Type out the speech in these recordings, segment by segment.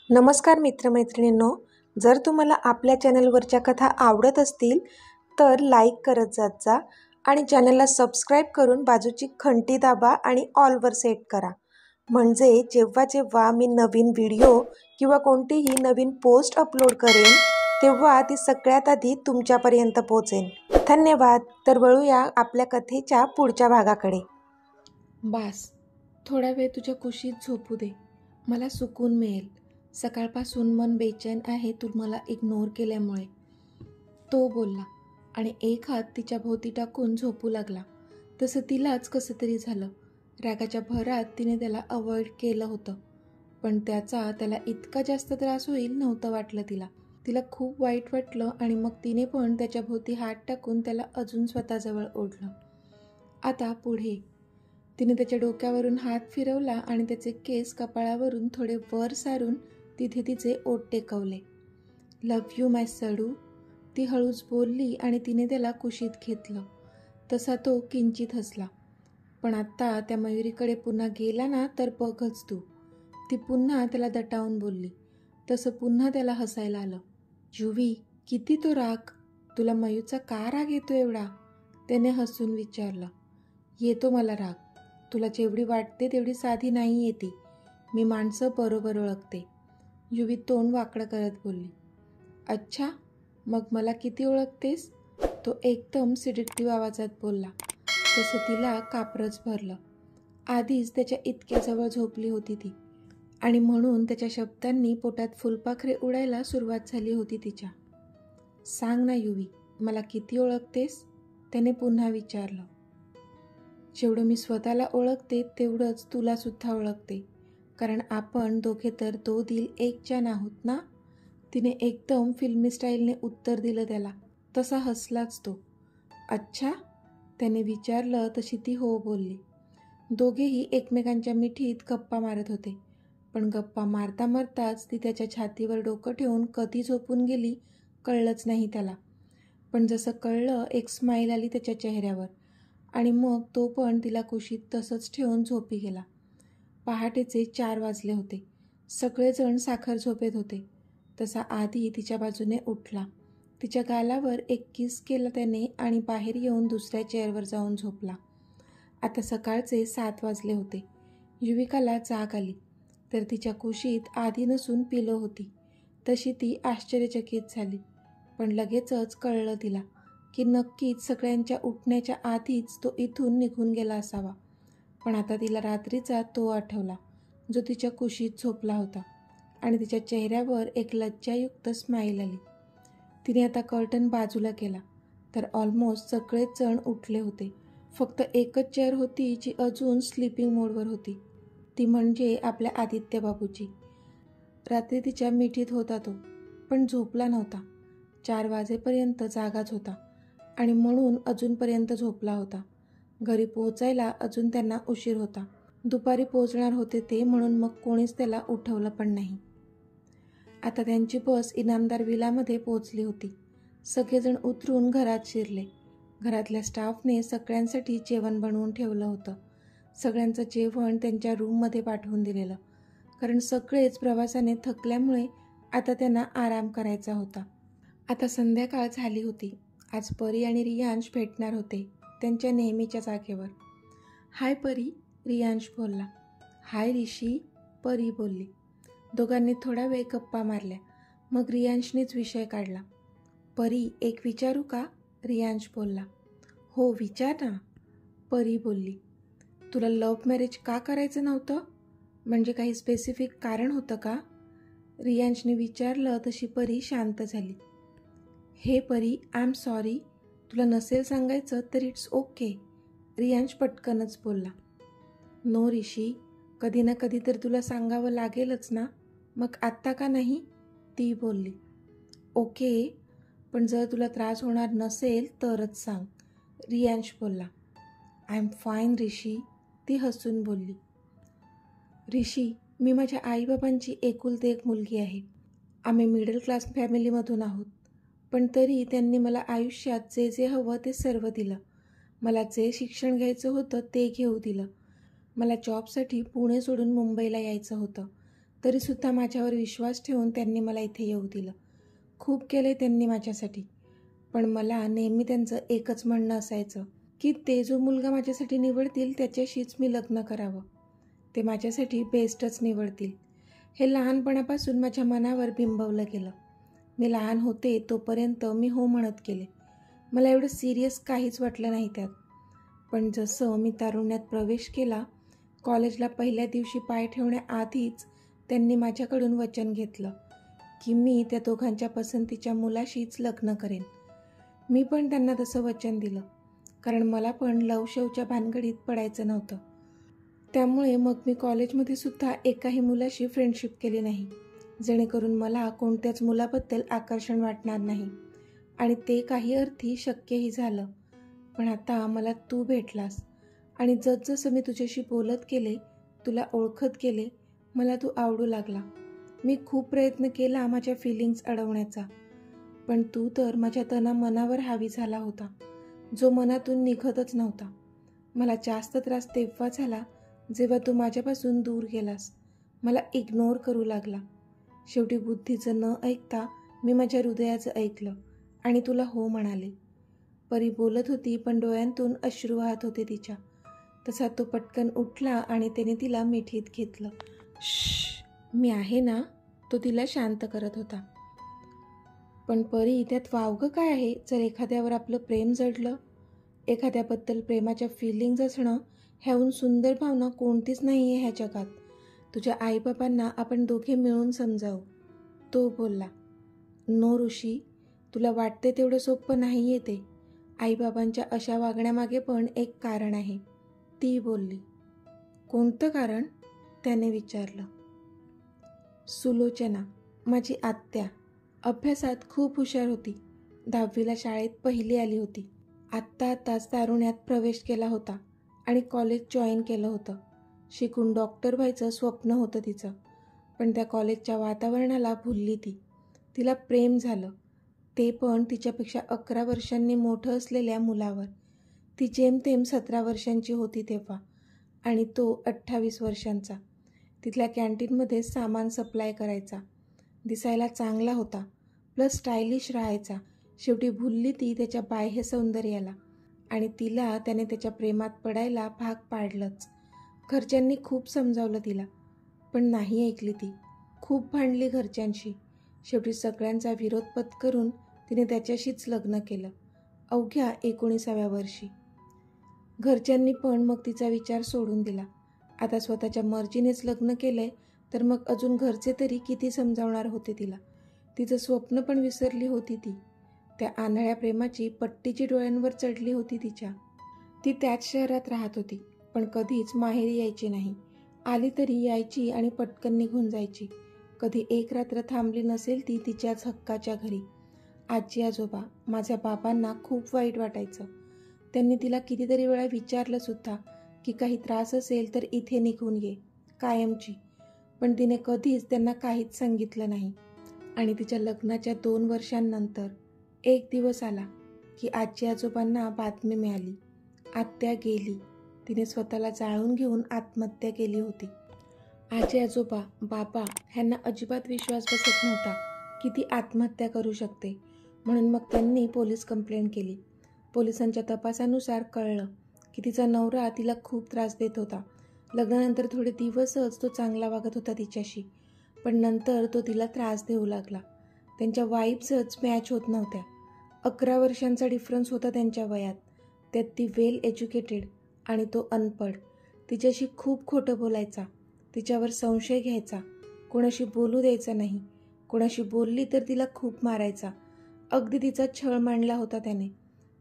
नमस्कार मित्रमैत्रिणींनो, जर तुम्हाला आपल्या चॅनलवरच्या कथा आवडत असतील तर लाईक करत जात जा आणि चॅनलला सबस्क्राईब करून बाजूची घंटी दाबा आणि ऑलवर सेट करा. म्हणजे जेव्हा जेव्हा मी नवीन व्हिडिओ किंवा कोणतीही नवीन पोस्ट अपलोड करेन तेव्हा ती सगळ्यात आधी तुमच्यापर्यंत पोहोचेल. धन्यवाद. तर वळूया आपल्या कथेच्या पुढच्या भागाकडे. बास, थोडा वेळ तुझ्या कुशीत झोपू दे, मला सुकून मिळेल. सकाळपासून मन बेचैन आहे तू मला इग्नोर केल्यामुळे, तो बोलला आणि एक हात तिच्या भोवती टाकून झोपू लागला. तसं तिलाच कसं तरी झालं. रागाच्या भरात तिने त्याला अवॉइड केलं होतं, पण त्याला इतका जास्त त्रास होईल नव्हतं वाटलं तिला खूप वाईट वाटलं आणि मग तिने पण त्याच्या भोवती हात टाकून त्याला अजून स्वतःजवळ ओढलं. आता पुढे. तिने त्याच्या डोक्यावरून हात फिरवला आणि त्याचे केस कपाळावरून थोडे वर सारून तिथे तिचे ओठ टेकवले. लव्ह यू माय सडू, ती हळूच बोलली आणि तिने त्याला कुशीत घेतलं. तसा तो किंचित हसला. पण आत्ता त्या मयुरीकडे पुन्हा गेला ना तर बघच तू, ती पुन्हा त्याला दटावून बोलली. तसं पुन्हा त्याला हसायला आलं. जुवी, किती तो राग, तुला मयूचा का राग येतो एवढा, त्याने हसून विचारलं. येतो मला राग, तुला जेवढी वाटते तेवढी साधी नाही येते, मी माणसं बरोबर ओळखते, युवी तोंड वाकडं करत बोलली. अच्छा, मग मला किती ओळखतेस, तो एकदम सिडिक्टिव्ह आवाजात बोलला. तसं तिला कापरच भरलं. आधीच त्याच्या इतक्या जवळ झोपली होती ती आणि म्हणून त्याच्या शब्दांनी पोटात फुलपाखरे उडायला सुरुवात झाली होती तिच्या. सांग ना युवी, मला किती ओळखतेस, त्याने पुन्हा विचारलं. जेवढं मी स्वतःला ओळखते तेवढंच तुला सुद्धा ओळखते, कारण आपण दोघे तर दो दिल एक जान आहोत ना, तिने एकदम फिल्मी स्टाईलने उत्तर दिलं त्याला. तसा हसलाच तो. अच्छा, त्याने विचारलं तशी ती हो बोलली. दोघेही एकमेकांच्या मिठीत गप्पा मारत होते, पण गप्पा मारता मारताच ती त्याच्या छातीवर डोकं ठेवून कधी झोपून गेली कळलंच नाही त्याला. पण जसं कळलं एक स्माईल आली त्याच्या चेहऱ्यावर आणि मग तो पण तिला कुशीत तसंच ठेवून झोपी गेला. पहाटेचे 4 वाजले होते. सगळेजण साखर झोपेत होते. तसा आधी तिच्या बाजूने उठला. तिच्या गालावर एक किस केला त्याने आणि बाहेर येऊन दुसऱ्या चेअरवर जाऊन झोपला. आता सकाळचे 7 वाजले होते. युविकाला जाग आली तर तिच्या कुशीत आधी नसून पिलो होती. तशी ती आश्चर्यचकित झाली, पण लगेचच कळलं तिला की नक्कीच सगळ्यांच्या उठण्याच्या आधीच तो इथून निघून गेला असावा. पण आता तिला रात्रीचा तो आठवला जो तिच्या कुशीत झोपला होता आणि तिच्या चेहऱ्यावर एक लज्जायुक्त स्माईल आली. तिने आता कर्टन बाजूला केला तर ऑलमोस्ट सगळेच जण उठले होते. फक्त एकच चेअर होती जी अजून स्लीपिंग मोडवर होती, ती म्हणजे आपल्या आदित्य बाबूची. रात्री तिच्या मिठीत होता तो, पण झोपला नव्हता. 4 वाजेपर्यंत जागाच होता आणि म्हणून अजूनपर्यंत झोपला होता. घरी पोहोचायला अजून त्यांना उशीर होता. दुपारी पोहोचणार होते ते, म्हणून मग कोणीच त्याला उठवलं पण नाही. आता त्यांची बस इनामदार विलामध्ये पोहोचली होती. सगळेजण उतरून घरात शिरले. घरातल्या स्टाफने सगळ्यांसाठी जेवण बनवून ठेवलं होतं. सगळ्यांचं जेवण त्यांच्या रूममध्ये पाठवून दिलेलं, कारण सगळेच प्रवासाने थकल्यामुळे आता त्यांना आराम करायचा होता. आता संध्याकाळ झाली होती. आज परी आणि रियांश भेटणार होते त्यांच्या नेहमीच्या जागेवर. हाय परी, रियांश बोलला. हाय ऋषी, परी बोलली. दोघांनी थोडा वेळ गप्पा मारल्या. मग रियांशनेच विषय काढला. परी, एक विचारू का, रियांश बोलला. हो विचार ना, परी बोलली. तुला लव्ह मॅरेज का करायचं नव्हतं, म्हणजे काही स्पेसिफिक कारण होतं का, रियांशने विचारलं. तशी परी शांत झाली. हे परी, आय एम सॉरी, तुला नसेल सांगायचं तर इट्स ओके, रियांश पटकनच बोलला. नो ऋषी, कधी ना कधी तर तुला सांगावं लागेलच ना, मग आत्ता का नाही, ती बोलली. ओके, पण जर तुला त्रास होणार नसेल तरच सांग, रियांश बोलला. आय एम फाईन ऋषी, ती हसून बोलली. ऋषी, मी माझ्या आईबाबांची एकुलती एक मुलगी आहे. आम्ही मिडल क्लास फॅमिलीमधून आहोत, पण तरी त्यांनी मला आयुष्यात जे जे हवं ते सर्व दिलं. मला जे शिक्षण घ्यायचं होतं ते घेऊ दिलं. मला जॉबसाठी पुणे सोडून मुंबईला यायचं होतं, तरीसुद्धा माझ्यावर विश्वास ठेवून त्यांनी मला इथे येऊ दिलं. खूप केले त्यांनी माझ्यासाठी, पण मला नेहमी त्यांचं एकच म्हणणं असायचं की ते जो मुलगा माझ्यासाठी निवडतील त्याच्याशीच मी लग्न करावं. ते माझ्यासाठी बेस्टच निवडतील. हे लहानपणापासून माझ्या मनावर बिंबवलं गेलं. मी लहान होते तोपर्यंत मी हो म्हणत गेले. मला एवढं सिरियस काहीच वाटलं नाही त्यात. पण जसं मी तारुण्यात प्रवेश केला, कॉलेजला पहिल्या दिवशी पाय ठेवण्याआधीच त्यांनी माझ्याकडून वचन घेतलं की मी त्या दोघांच्या पसंतीच्या मुलाशीच लग्न करेन. मी पण त्यांना तसं वचन दिलं, कारण मला पण लव शोच्या भानगडीत पडायचं नव्हतं. त्यामुळे मग मी कॉलेजमध्ये सुद्धा एकाही मुलाशी फ्रेंडशिप केली नाही, जेणेकरून मला कोणत्याच मुलाबद्दल आकर्षण वाटणार नाही. आणि ते काही अर्थी शक्यही झालं. पण आता मला तू भेटलास आणि जसजसं मी तुझ्याशी बोलत गेले, तुला ओळखत गेले, मला तू आवडू लागला. मी खूप प्रयत्न केला माझ्या फिलिंग्स अडवण्याचा, पण तू तर माझ्या तना मनावर हावी झाला होता, जो मनातून निघतच नव्हता. मला जास्त त्रास तेव्हा झाला जेव्हा तू माझ्यापासून दूर गेलास, मला इग्नोर करू लागला. शेवटी बुद्धीचं न ऐकता मी माझ्या हृदयाचं ऐकलं आणि तुला हो म्हणाले. परी बोलत होती, पण डोळ्यांतून अश्रू वाहत होते तिच्या. तसा तो पटकन उठला आणि त्याने तिला मिठीत घेतलं. श्श, मी आहे ना, तो तिला शांत करत होता. पण परी, त्यात वावगं काय आहे? जर एखाद्यावर आपलं प्रेम जडलं, एखाद्याबद्दल प्रेमाच्या फिलिंग्ज असणं, ह्याहून सुंदर भावना कोणतीच नाही आहे ह्या जगात. तुझ्या आईबाबांना आपण दोघे मिळून समजावू, तो बोलला. नो ऋषी, तुला वाटते तेवढं सोपं नाही आहे ते. आईबाबांच्या अशा वागण्यामागे पण एक कारण आहे, ती बोलली. कोणतं कारण? त्याने विचारलं. सुलोचना, माझी आत्या, अभ्यासात खूप हुशार होती. 10वीला शाळेत पहिली आली होती. आत्ताच तारुण्यात प्रवेश केला होता आणि कॉलेज जॉईन केलं होतं. शिकून डॉक्टर व्हायचं स्वप्न होतं तिचं. पण त्या कॉलेजच्या वातावरणाला भुलली ती. तिला प्रेम झालं, ते पण तिच्यापेक्षा 11 वर्षांनी मोठं असलेल्या मुलावर. ती जेमतेम 17 वर्षांची होती तेव्हा आणि तो 28 वर्षांचा. तिथल्या कॅन्टीनमध्ये सामान सप्लाय करायचा. दिसायला चांगला होता, प्लस स्टायलिश राहायचा. शेवटी भुलली ती त्याच्या बाह्य सौंदर्याला आणि तिला त्याने त्याच्या प्रेमात पडायला भाग पाडलंच. घरच्यांनी खूप समजावलं तिला, पण नाही ऐकली ती. खूप भांडली घरच्यांशी. शेवटी सगळ्यांचा विरोध पत्करून तिने त्याच्याशीच लग्न केलं, अवघ्या 19व्या वर्षी. घरच्यांनी पण मग तिचा विचार सोडून दिला. आता स्वतःच्या मर्जीनेच लग्न केलंय, तर मग अजून घरचे तरी किती समजावणार होते तिला. तिचं स्वप्न पण विसरली होती ती. त्या आंधळ्या प्रेमाची पट्टीची डोळ्यांवर चढली होती तिच्या. ती त्याच शहरात राहत होती, पण कधीच माहेरी यायची नाही. आली तरी यायची आणि पटकन निघून जायची. कधी एक रात्र थांबली नसेल ती तिच्याच हक्काच्या घरी. आजी आजोबा, माझ्या बाबांना खूप वाईट वाटायचं. त्यांनी तिला कितीतरी वेळा विचारलं सुद्धा की काही त्रास असेल तर इथे निघून ये, कायमची. पण तिने कधीच त्यांना काहीच सांगितलं नाही. आणि तिच्या लग्नाच्या 2 वर्षांनंतर एक दिवस आला की आजी आजोबांना बातमी मिळाली, आत्या गेली. तिने स्वतःला जाळून घेऊन आत्महत्या केली होती. आजी आजोबा, बाबा ह्यांना अजिबात विश्वास बसत नव्हता की ती आत्महत्या करू शकते. म्हणून मग त्यांनी पोलीस कंप्लेंट केली. पोलिसांच्या तपासानुसार कळलं की तिचा नवरा तिला खूप त्रास देत होता. लग्नानंतर थोडे दिवसच तो चांगला वागत होता तिच्याशी, पण नंतर तो तिला त्रास देऊ लागला. त्यांच्या वाईब्सच मॅच होत नव्हत्या. 11 वर्षांचा डिफरन्स होता त्यांच्या वयात. त्यात ती वेल एज्युकेटेड आणि तो अनपढ. तिच्याशी खूप खोटं बोलायचा, तिच्यावर संशय घ्यायचा, कोणाशी बोलू द्यायचा नाही. कोणाशी बोलली तर तिला खूप मारायचा. अगदी तिचा छळ मांडला होता त्याने.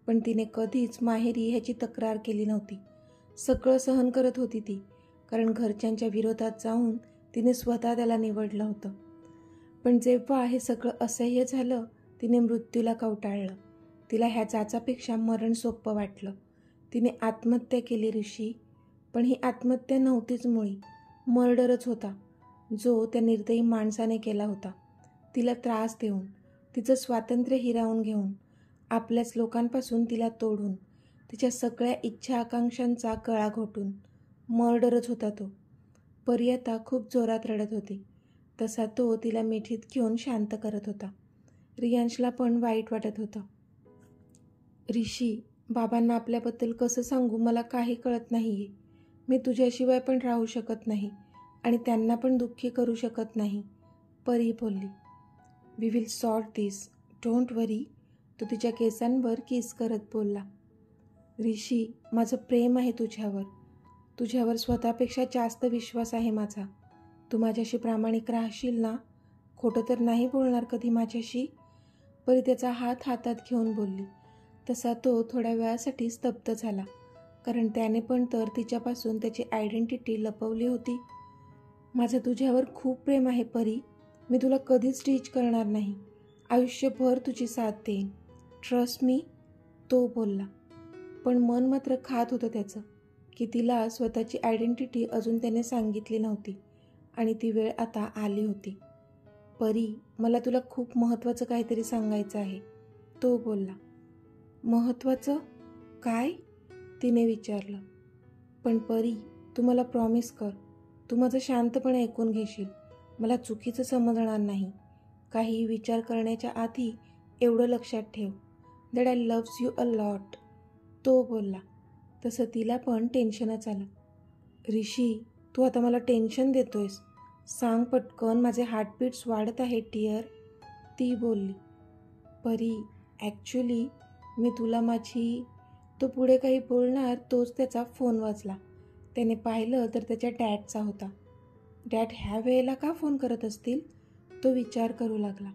पण तिने कधीच माहेरी ह्याची तक्रार केली नव्हती. सगळं सहन करत होती ती, कारण घरच्यांच्या विरोधात जाऊन तिने स्वतः त्याला निवडलं होतं. पण जेव्हा हे सगळं असह्य झालं, तिने मृत्यूला कवटाळलं. तिला ह्या जाचापेक्षा मरण सोपं वाटलं. तिने आत्महत्या केली ऋषी. पण ही आत्महत्या नव्हतीच मुळी, मर्डरच होता, जो त्या निर्दयी माणसाने केला होता. तिला त्रास देऊन, तिचं स्वातंत्र्य हिरावून घेऊन, आपल्याच लोकांपासून तिला तोडून, तिच्या सगळ्या इच्छा आकांक्षांचा गळा घोटून. मर्डरच होता तो. परी आता खूप जोरात रडत होती. तसा तो तिला मिठीत घेऊन शांत करत होता. रियांशला पण वाईट वाटत होतं. ऋषी, बाबांना आपल्याबद्दल कसं सांगू मला काही कळत नाही आहे. मी तुझ्याशिवाय पण राहू शकत नाही आणि त्यांना पण दुःखी करू शकत नाही, परी बोलली. We will sort this, don't worry, तो तिच्या केसांवर किस करत बोलला. ऋषी, माझं प्रेम आहे तुझ्यावर स्वतःपेक्षा जास्त विश्वास आहे माझा. तू माझ्याशी प्रामाणिक राहशील ना? खोटं तर नाही बोलणार कधी माझ्याशी? परी त्याचा हात हातात घेऊन बोलली. तसा तो थोड्या वेळासाठी स्तब्ध झाला, कारण त्याने पण तर तिच्यापासून त्याची आयडेंटिटी लपवली होती. माझं तुझ्यावर खूप प्रेम आहे परी. मी तुला कधीच टीच करणार नाही. आयुष्यभर तुझी साथ देईन. ट्रस्ट मी, तो बोलला. पण मन मात्र खात होतं त्याचं की तिला स्वतःची आयडेंटिटी अजून त्याने सांगितली नव्हती आणि ती वेळ आता आली होती. परी, मला तुला खूप महत्त्वाचं काहीतरी सांगायचं आहे, तो बोलला. महत्त्वाचं काय? तिने विचारलं. पण परी, तू मला प्रॉमिस कर, तू माझं शांतपणे ऐकून घेशील. मला चुकीचं समजणार नाही. काही विचार करण्याच्या आधी एवढं लक्षात ठेव, that I loves you a lot, तो बोलला. तसं तिला पण टेन्शनच आलं. ऋषी, तू आता मला टेन्शन देतोयस. सांग पटकन, माझे हार्टबीट्स वाढत आहेत डिअर, ती बोलली. परी, ॲक्च्युली मी तुला माझी, तो पुढे काही बोलणार तोच त्याचा फोन वाजला. त्याने पाहिलं तर त्याच्या डॅडचा होता. डॅड ह्या वेळेला का फोन करत असतील? तो विचार करू लागला.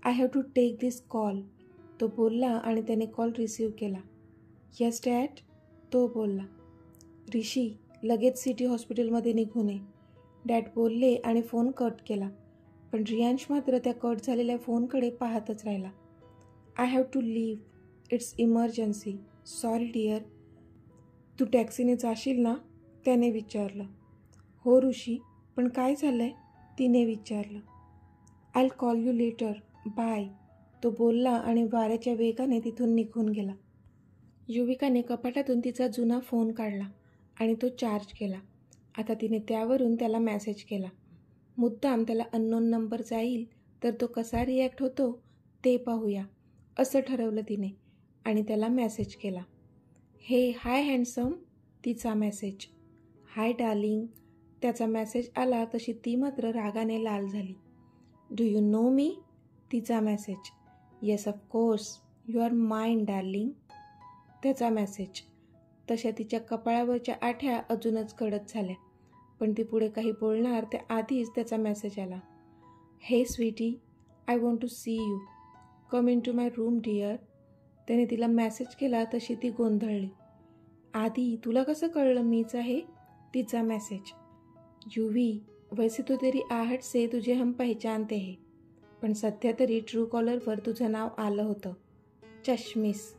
I have to take this call, तो बोलला आणि त्याने कॉल रिसीव्ह केला. येस डॅड, तो बोलला. ऋषी, लगेच सिटी हॉस्पिटलमध्ये निघून ये, डॅड बोलले आणि फोन कट केला. पण रियांश मात्र त्या कट झालेल्या फोनकडे पाहतच राहिला. I have to leave, it's emergency, sorry dear. तू टॅक्सीने जाशील ना? त्याने विचारलं. हो ऋषी, पण काय झालंय? तिने विचारलं. I call you later, bye, तो बोलला आणि वाऱ्याच्या वेगाने तिथून निघून गेला. युविकाने कपाटातून तिचा जुना फोन काढला आणि तो चार्ज केला. आता तिने त्यावरून त्याला मेसेज केला. मुद्दाम त्याला अननोन नंबर जाईल तर तो कसा रिॲक्ट होतो ते पाहूया, असं ठरवलं तिने आणि त्याला मेसेज केला. हे हाय हँडसम, तिचा मेसेज. हाय डार्लिंग, त्याचा मेसेज आला तशी ती मात्र रागाने लाल झाली. डू यू नो मी, तिचा message. Yes of course, you are mine darling, त्याचा मेसेज. तशा तिच्या कपाळावरच्या आठ्या अजूनच कडक झाल्या, पण ती पुढे काही बोलणार त्या आधीच त्याचा मेसेज आला. Hey sweetie, I want to see you, come into my room dear. त्याने तिला मेसेज केला तशी ती गोंधळली. आधी तुला कसं कळलं मीच आहे, तिचा मेसेज. युवी, वैसे तो तेरी आहट से तुझे हम पहचानते हैं, पण सध्या तरी ट्रू कॉलरवर तुझं नाव आलं होतं, चष्मीस,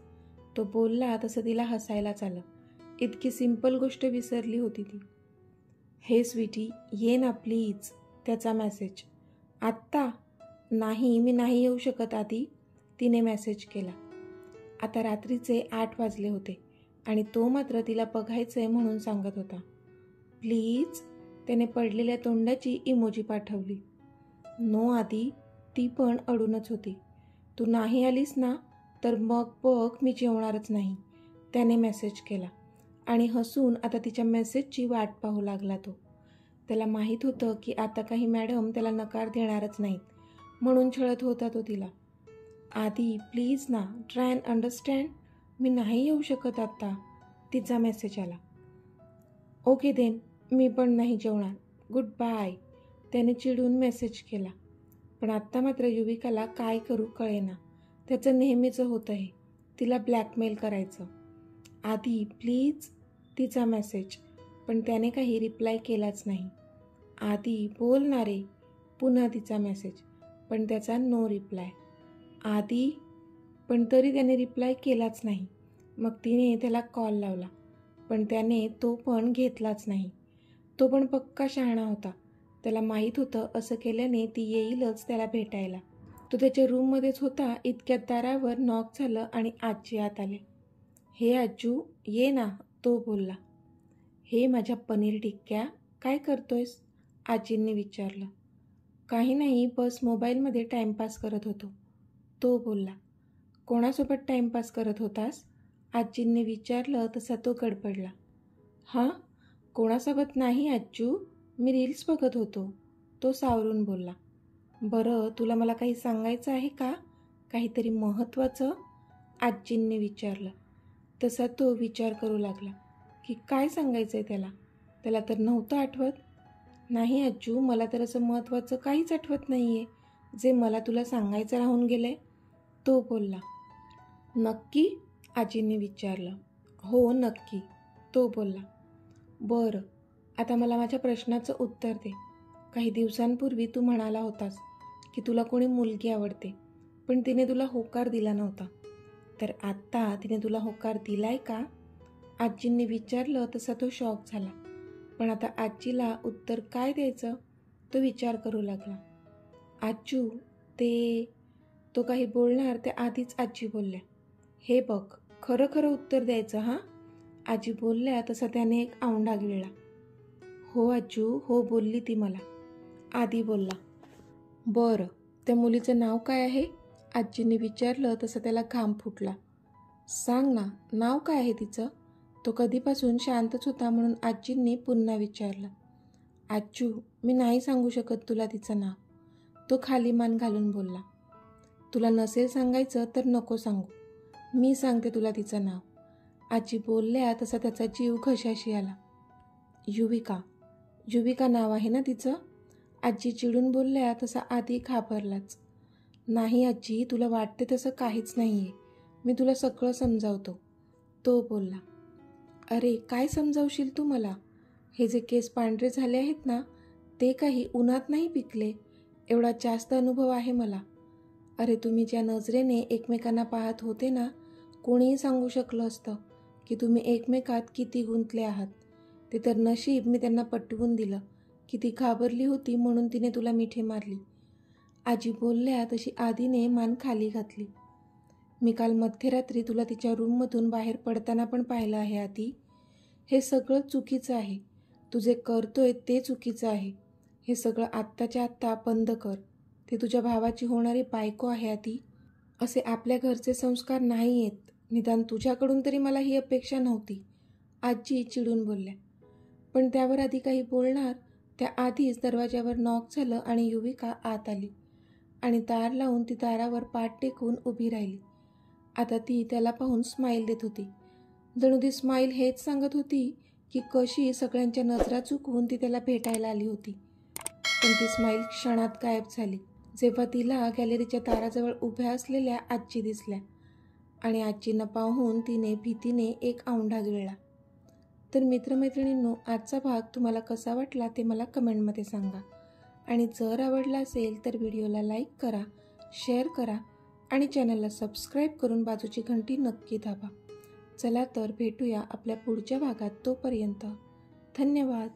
तो बोलला. तसं तिला हसायलाच आलं. इतकी सिंपल गोष्ट विसरली होती ती. हे स्वीटी, ये ना प्लीज, त्याचा मेसेज. आत्ता नाही, मी नाही येऊ शकत आधी, तिने मेसेज केला. आता रात्रीचे 8 वाजले होते आणि तो मात्र तिला बघायचंय म्हणून सांगत होता. प्लीज, त्याने पडलेल्या तोंडाची इमोजी पाठवली. नो आधी, ती पण अडूनच होती. तू नाही आलीस ना तर मग बघ मी जेवणारच नाही, त्याने मेसेज केला आणि हसून आता तिच्या मेसेजची वाट पाहू लागला तो. त्याला माहीत होतं की आता काही मॅडम त्याला नकार देणारच नाहीत, म्हणून छळत होता तो तिला. आधी प्लीज ना, ट्राय अँड अंडरस्टँड, मी नाही येऊ शकत आत्ता, तिचा मेसेज आला. ओके देन, मी पण नाही जेवणार, गुड बाय, त्याने चिडून मेसेज केला. पण आत्ता मात्र युविकाला काय करू कळेना. त्याचं नेहमीचं होतं हे, तिला ब्लॅकमेल करायचं. आधी प्लीज, तिचा मेसेज. पण त्याने काही रिप्लाय केलाच नाही. आधी बोलणारे, पुन्हा तिचा मेसेज, पण त्याचा नो रिप्लाय. आधी, पण तरी त्याने रिप्लाय केलाच नाही. मग तिने त्याला कॉल लावला, पण त्याने तो पण घेतलाच नाही. तो पण पक्का शहाणा होता. त्याला माहीत होतं असं केल्याने ती येईलच त्याला भेटायला. तो त्याच्या रूममध्येच होता इतक्यात दारावर नॉक झालं आणि आजी आत आले. हे आजू, ये ना, तो बोलला. हे माझ्या पनीर टिक्क्या, काय करतोयस, आजींनी विचारलं. काही नाही, बस मोबाईलमध्ये टाईमपास करत होतो. तो बोलला. कोणासोबत टाईमपास करत होतास? आजींनी विचारलं तसा तो गडबडला. हां, कोणासोबत नाही आज्जू, मी रील्स बघत होतो. तो सावरून बोलला. बरं, तुला मला काही सांगायचं आहे का? काहीतरी महत्त्वाचं? आजींनी विचारलं. तसा तो विचार करू लागला की काय सांगायचं आहे त्याला. त्याला तर नव्हतं आठवत. नाही आज्जू, मला तर असं महत्त्वाचं काहीच आठवत नाही आहे जे मला तुला सांगायचं राहून गेलं आहे. तो बोलला. नक्की? आजींनी विचारलं. हो नक्की, तो बोलला. बरं, आता मला माझ्या प्रश्नाचं उत्तर दे. काही दिवसांपूर्वी तू म्हणाला होतास की तुला कोणी मुलगी आवडते, पण तिने तुला होकार दिला नव्हता. तर आत्ता तिने तुला होकार दिलाय का? आजींनी विचारलं तसा तो शॉक झाला. पण आता आजीला उत्तर काय द्यायचं तो विचार करू लागला. आजू, तो काही बोलणार त्या आधीच आजी बोलल्या. हे बघ, खरं खरं उत्तर द्यायचं हां. आजी बोलल्या तसा त्याने एक औंढा गिळला. हो आजू, हो बोलली ती मला. आधी बोलला. बरं, त्या मुलीचं नाव काय आहे? आजींनी विचारलं तसं त्याला घाम फुटला. सांग ना, नाव काय आहे तिचं? तो कधीपासून शांतच होता म्हणून आजींनी पुन्हा विचारलं. आजू, मी नाही सांगू शकत तुला तिचं नाव. तो खाली मान घालून बोलला. तुला नसेल सांगायचं तर नको सांगू, मी सांगते तुला तिचं नाव. आजी बोलल्या तसा त्याचा जीव घशाशी आला. युविका नाव आहे ना तिचं? आजी चिडून बोलल्या तसा आधी घाबरलाच. नाही आजी, तुला वाटते तसं काहीच नाही आहे, मी तुला सगळं समजावतो. तो बोलला. अरे काय समजावशील तू मला? हे जे केस पांढरे झाले आहेत ना, ते काही उन्हात नाही पिकले, एवढा जास्त अनुभव आहे मला. अरे तुम्ही ज्या नजरेने एकमेकांना पाहत होते ना, कोणीही सांगू शकलं असतं की तुम्ही एकमेकात किती गुंतले आहात. ते तर नशीब मी त्यांना पटवून दिलं की ती घाबरली होती म्हणून तिने तुला मिठी मारली. आजी बोलल्या तशी आधीने मान खाली घातली. मी काल मध्यरात्री तुला तिच्या रूममधून बाहेर पडताना पण पाहिलं आहे आधी. हे सगळं चुकीचं आहे. तू जे करतोय ते चुकीचं आहे. हे सगळं आत्ताच्या आत्ता बंद कर. ती तुझ्या भावाची होणारी बायको आहे आधी. असे आपल्या घरचे संस्कार नाही आहेत. निदान तुझ्याकडून तरी मला ही अपेक्षा नव्हती. आजी चिडून बोलल्या. पण त्यावर आधी काही बोलणार त्याआधीच दरवाज्यावर नॉक झालं आणि युविका आत आली आणि दार लावून ती दारावर पाठ टेकून उभी राहिली. आता ती त्याला पाहून स्माईल देत होती. जणू ती स्माईल हेच सांगत होती की कशी सगळ्यांच्या नजरा चुकवून ती त्याला भेटायला आली होती. पण ती स्माईल क्षणात गायब झाली जेव्हा तिला गॅलरीच्या दाराजवळ उभ्या असलेल्या आजी दिसल्या आणि आजींना पाहून तिने भीतीने एक औंढा गिळला. तर मित्रमैत्रिणींनो, आजचा भाग तुम्हाला कसा वाटला ते मला कमेंटमध्ये सांगा. आणि जर आवडला असेल तर व्हिडिओला लाईक करा, शेअर करा आणि चॅनलला सबस्क्राईब करून बाजूची घंटी नक्की दाबा. चला तर भेटूया आपल्या पुढच्या भागात. तोपर्यंत धन्यवाद.